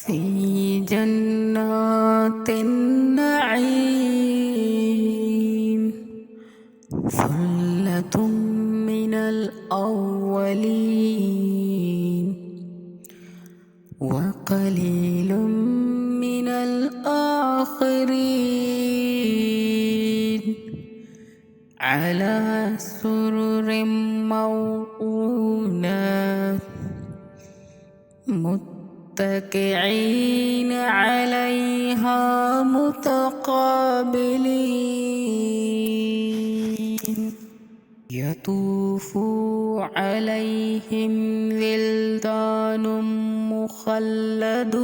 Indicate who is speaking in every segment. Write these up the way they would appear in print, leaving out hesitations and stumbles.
Speaker 1: في جنات النعيم ثلة من الأولين وقليل من الآخرين على سرر موضونة متكئين عليها متقابلين يطوف عليهم ولدان مخلدون۔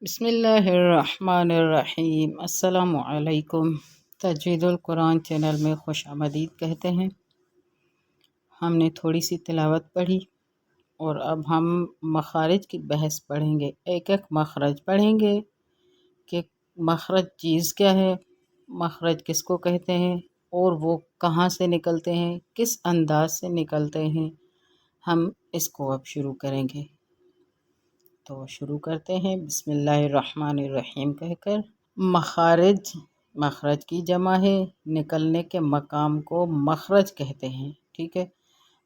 Speaker 2: بسم اللہ الرحمن الرحیم۔ السلام علیکم۔ تجوید القرآن چینل میں خوش آمدید کہتے ہیں۔ ہم نے تھوڑی سی تلاوت پڑھی اور اب ہم مخارج کی بحث پڑھیں گے۔ ایک ایک مخرج پڑھیں گے کہ مخرج چیز کیا ہے، مخرج کس کو کہتے ہیں اور وہ کہاں سے نکلتے ہیں، کس انداز سے نکلتے ہیں۔ ہم اس کو اب شروع کریں گے، تو شروع کرتے ہیں بسم اللہ الرحمن الرحیم کہہ کر۔ مخارج، مخرج کی جمع ہے، نکلنے کے مقام کو مخرج کہتے ہیں، ٹھیک ہے۔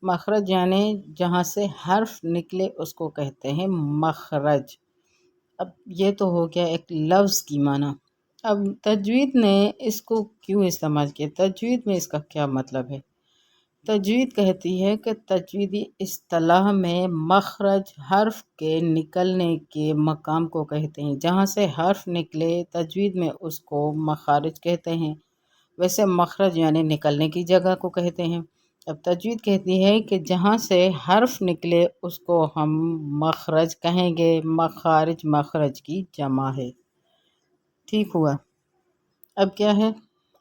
Speaker 2: مخرج یعنی جہاں سے حرف نکلے اس کو کہتے ہیں مخرج۔ اب یہ تو ہو گیا ایک لفظ کی معنی۔ اب تجوید نے اس کو کیوں استعمال کیا، تجوید میں اس کا کیا مطلب ہے؟ تجوید کہتی ہے کہ تجویدی اصطلاح میں مخرج حرف کے نکلنے کے مقام کو کہتے ہیں، جہاں سے حرف نکلے تجوید میں اس کو مخارج کہتے ہیں۔ ویسے مخرج یعنی نکلنے کی جگہ کو کہتے ہیں۔ اب تجوید کہتی ہے کہ جہاں سے حرف نکلے اس کو ہم مخرج کہیں گے۔ مخارج مخرج کی جمع ہے، ٹھیک ہوا۔ اب کیا ہے،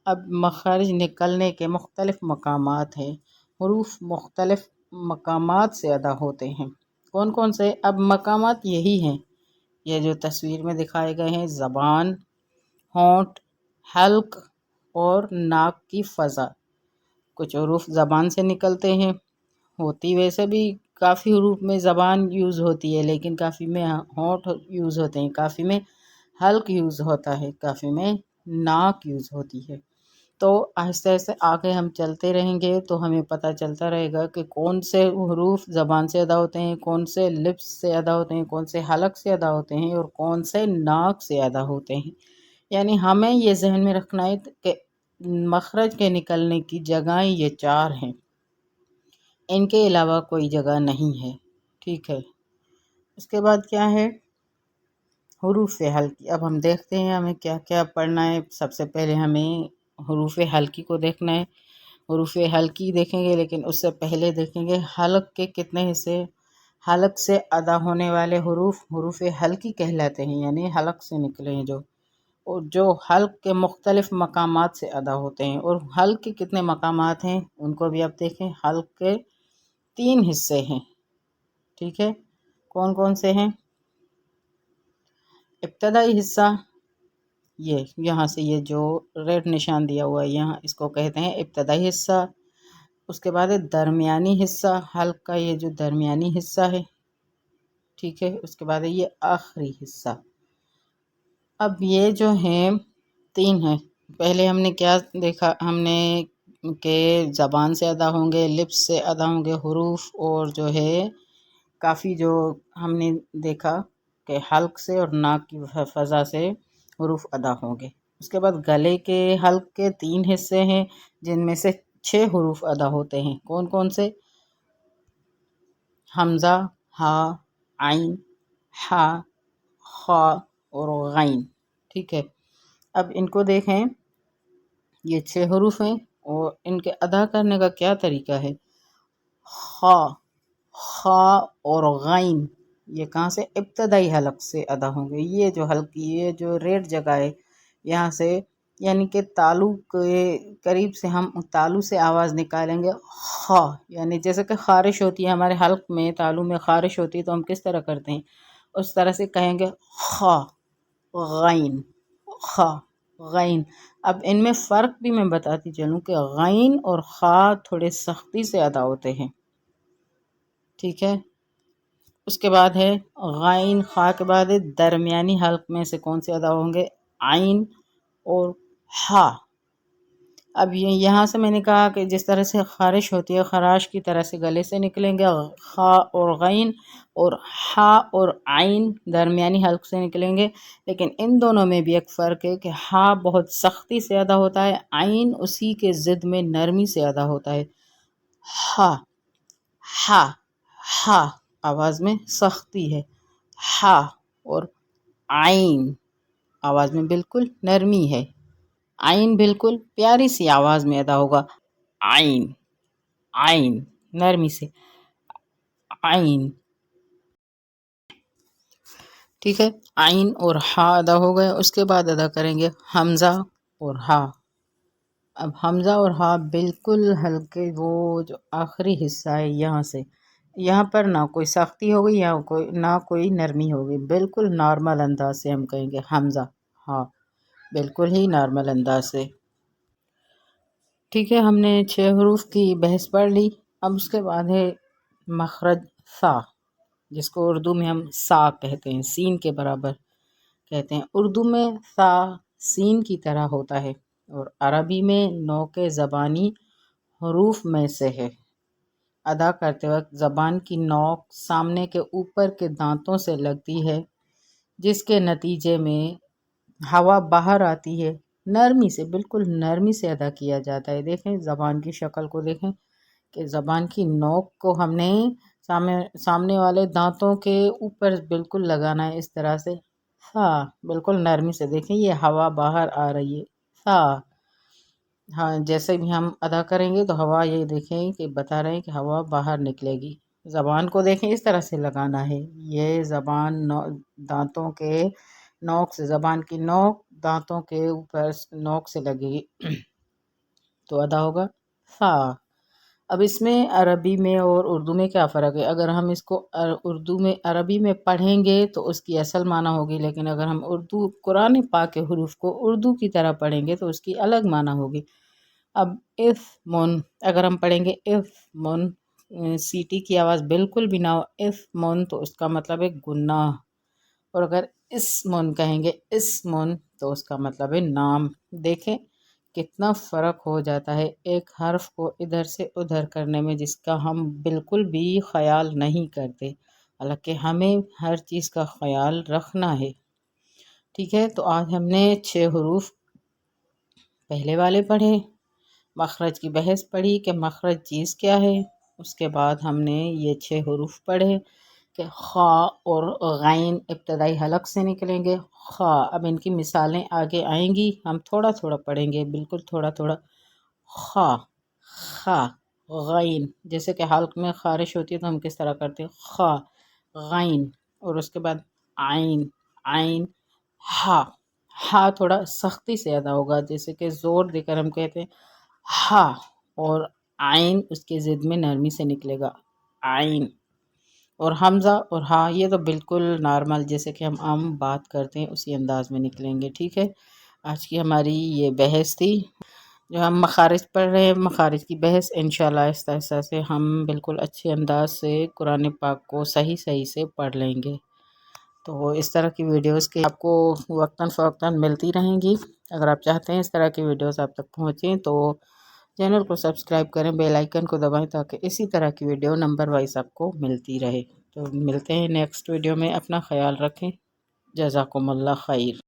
Speaker 2: اب مخارج نکلنے کے مختلف مقامات ہیں۔ حروف مختلف مقامات سے ادا ہوتے ہیں۔ کون کون سے؟ اب مقامات یہی ہیں، یہ جو تصویر میں دکھائے گئے ہیں: زبان، ہونٹ، حلق اور ناک کی فضا۔ کچھ حروف زبان سے نکلتے ہیں، ہوتی ویسے بھی کافی حروف میں زبان یوز ہوتی ہے، لیکن کافی میں ہونٹ یوز ہوتے ہیں، کافی میں حلق یوز ہوتا ہے، کافی میں ناک یوز ہوتی ہے۔ تو آہستہ آہستہ آگے ہم چلتے رہیں گے تو ہمیں پتہ چلتا رہے گا کہ کون سے حروف زبان سے ادا ہوتے ہیں، کون سے لپس سے ادا ہوتے ہیں، کون سے حلق سے ادا ہوتے ہیں اور کون سے ناک سے ادا ہوتے ہیں۔ یعنی ہمیں یہ ذہن میں رکھنا ہے کہ مخرج کے نکلنے کی جگہیں یہ چار ہیں، ان کے علاوہ کوئی جگہ نہیں ہے، ٹھیک ہے۔ اس کے بعد کیا ہے، حروف حلقی۔ اب ہم دیکھتے ہیں ہمیں کیا کیا پڑھنا ہے۔ سب سے پہلے ہمیں حروف حلقی کو دیکھنا ہے۔ حروف حلقی دیکھیں گے، لیکن اس سے پہلے دیکھیں گے حلق کے کتنے حصے۔ حلق سے ادا ہونے والے حروف حروف حلقی کہلاتے ہیں، یعنی حلق سے نکلے ہیں جو حلق کے مختلف مقامات سے ادا ہوتے ہیں۔ اور حلق کے کتنے مقامات ہیں ان کو بھی اب دیکھیں۔ حلق کے 3 حصے ہیں، ٹھیک ہے۔ کون کون سے ہیں؟ ابتدائی حصہ، یہ یہاں سے یہ جو ریڈ نشان دیا ہوا ہے یہاں، اس کو کہتے ہیں ابتدائی حصہ۔ اس کے بعد درمیانی حصہ، حلق کا یہ جو درمیانی حصہ ہے، ٹھیک ہے۔ اس کے بعد یہ آخری حصہ۔ اب یہ جو ہیں 3 ہیں۔ پہلے ہم نے کیا دیکھا، ہم نے کہ زبان سے ادا ہوں گے، لپس سے ادا ہوں گے حروف، اور جو ہے کافی جو ہم نے دیکھا کہ حلق سے اور ناک کی فضا سے حروف ادا ہوں گے۔ اس کے بعد گلے کے حلق کے 3 حصے ہیں، جن میں سے 6 حروف ادا ہوتے ہیں۔ کون کون سے؟ حمزہ، ہا، عین، حا، خا اور غین، ٹھیک ہے۔ اب ان کو دیکھیں، یہ 6 حروف ہیں اور ان کے ادا کرنے کا کیا طریقہ ہے۔ خا، خا اور غین، یہ کہاں سے؟ ابتدائی حلق سے ادا ہوں گے۔ یہ جو حلق کی یہ جو ریڈ جگہ ہے یہاں سے، یعنی کہ تالو کے قریب سے ہم تالو سے آواز نکالیں گے خا، یعنی جیسے کہ خارش ہوتی ہے ہمارے حلق میں، تالو میں خارش ہوتی ہے تو ہم کس طرح کرتے ہیں، اس طرح سے کہیں گے خا، غین، خا، غین۔ اب ان میں فرق بھی میں بتاتی چلوں کہ غین اور خا تھوڑے سختی سے ادا ہوتے ہیں، ٹھیک ہے۔ اس کے بعد ہے غائن، خا کے بعد ہے درمیانی حلق میں سے کون سے ادا ہوں گے؟ عین اور ہا۔ اب یہاں سے میں نے کہا کہ جس طرح سے خارش ہوتی ہے خراش کی طرح سے گلے سے نکلیں گے خا اور غین، اور ہا اور عین درمیانی حلق سے نکلیں گے، لیکن ان دونوں میں بھی ایک فرق ہے کہ ہا بہت سختی سے ادا ہوتا ہے، عین اسی کے ضد میں نرمی سے ادا ہوتا ہے۔ ہا ہا ہا آواز میں سختی ہے، ہا، اور عین آواز میں بالکل نرمی ہے، عین بالکل پیاری سی آواز میں ادا ہوگا، عین عین نرمی سے، عین۔ ٹھیک ہے، عین اور ہا ادا ہو گئے، اس کے بعد ادا کریں گے حمزہ اور ہا۔ اب حمزہ اور ہا بالکل ہلکے، وہ جو آخری حصہ ہے یہاں سے یہاں پر نہ کوئی سختی ہوگی نہ کوئی نرمی ہوگی، بالکل نارمل انداز سے ہم کہیں گے حمزہ ہا، بالکل ہی نارمل انداز سے۔ ٹھیک ہے، ہم نے 6 حروف کی بحث پڑھ لی۔ اب اس کے بعد ہے مخرج سا، جس کو اردو میں ہم سا کہتے ہیں، سین کے برابر کہتے ہیں۔ اردو میں سا سین کی طرح ہوتا ہے اور عربی میں نوک زبانی حروف میں سے ہے۔ ادا کرتے وقت زبان کی نوک سامنے کے اوپر کے دانتوں سے لگتی ہے، جس کے نتیجے میں ہوا باہر آتی ہے، نرمی سے، بالکل نرمی سے ادا کیا جاتا ہے۔ دیکھیں زبان کی شکل کو، دیکھیں کہ زبان کی نوک کو ہم نے سامنے والے دانتوں کے اوپر بالکل لگانا ہے، اس طرح سے سا، بالکل نرمی سے۔ دیکھیں یہ ہوا باہر آ رہی ہے، سا۔ ہاں، جیسے بھی ہم ادا کریں گے تو ہوا یہ دیکھیں کہ بتا رہے ہیں کہ ہوا باہر نکلے گی۔ زبان کو دیکھیں اس طرح سے لگانا ہے، یہ زبان دانتوں کے نوک سے، زبان کی نوک دانتوں کے اوپر نوک سے لگے گی تو ادا ہوگا سا۔ اب اس میں عربی میں اور اردو میں کیا فرق ہے؟ اگر ہم اس کو عربی میں پڑھیں گے تو اس کی اصل معنی ہوگی، لیکن اگر ہم قرآن پاک کے حروف کو اردو کی طرح پڑھیں گے تو اس کی الگ معنی ہوگی۔ اب اثمن اگر ہم پڑھیں گے اثمن، سیٹی کی آواز بالکل بھی نہ ہو، اثمن، تو اس کا مطلب ہے گناہ، اور اگر اسمن کہیں گے اسمن تو اس کا مطلب ہے نام۔ دیکھیں کتنا فرق ہو جاتا ہے ایک حرف کو ادھر سے ادھر کرنے میں، جس کا ہم بالکل بھی خیال نہیں کرتے، حالانکہ ہمیں ہر چیز کا خیال رکھنا ہے۔ ٹھیک ہے، تو آج ہم نے 6 حروف پہلے والے پڑھے، مخرج کی بحث پڑھی کہ مخرج چیز کیا ہے، اس کے بعد ہم نے یہ 6 حروف پڑھے کہ خا اور غین ابتدائی حلق سے نکلیں گے، خا۔ اب ان کی مثالیں آگے آئیں گی، ہم تھوڑا تھوڑا پڑھیں گے، بالکل تھوڑا تھوڑا۔ خا، خا، غین، جیسے کہ حلق میں خارش ہوتی ہے تو ہم کس طرح کرتے ہیں، خا، غین، اور اس کے بعد عین، عین، ہا۔ ہا تھوڑا سختی سے ادا ہوگا، جیسے کہ زور دے کر ہم کہتے ہیں ہا، اور عین اس کے ضد میں نرمی سے نکلے گا، عین۔ اور حمزہ اور ہا یہ تو بالکل نارمل، جیسے کہ ہم عام بات کرتے ہیں اسی انداز میں نکلیں گے۔ ٹھیک ہے، آج کی ہماری یہ بحث تھی جو ہم مخارج پڑھ رہے ہیں، مخارج کی بحث انشاءاللہ آہستہ آہستہ سے ہم بالکل اچھے انداز سے قرآن پاک کو صحیح سے پڑھ لیں گے۔ تو اس طرح کی ویڈیوز کے آپ کو وقتاً فوقتاً ملتی رہیں گی۔ اگر آپ چاہتے ہیں اس طرح کی ویڈیوز آپ تک پہنچیں تو چینل کو سبسکرائب کریں، بیل آئیکن کو دبائیں تاکہ اسی طرح کی ویڈیو نمبر وائز آپ کو ملتی رہے۔ تو ملتے ہیں نیکسٹ ویڈیو میں، اپنا خیال رکھیں، جزاکم اللہ خیر۔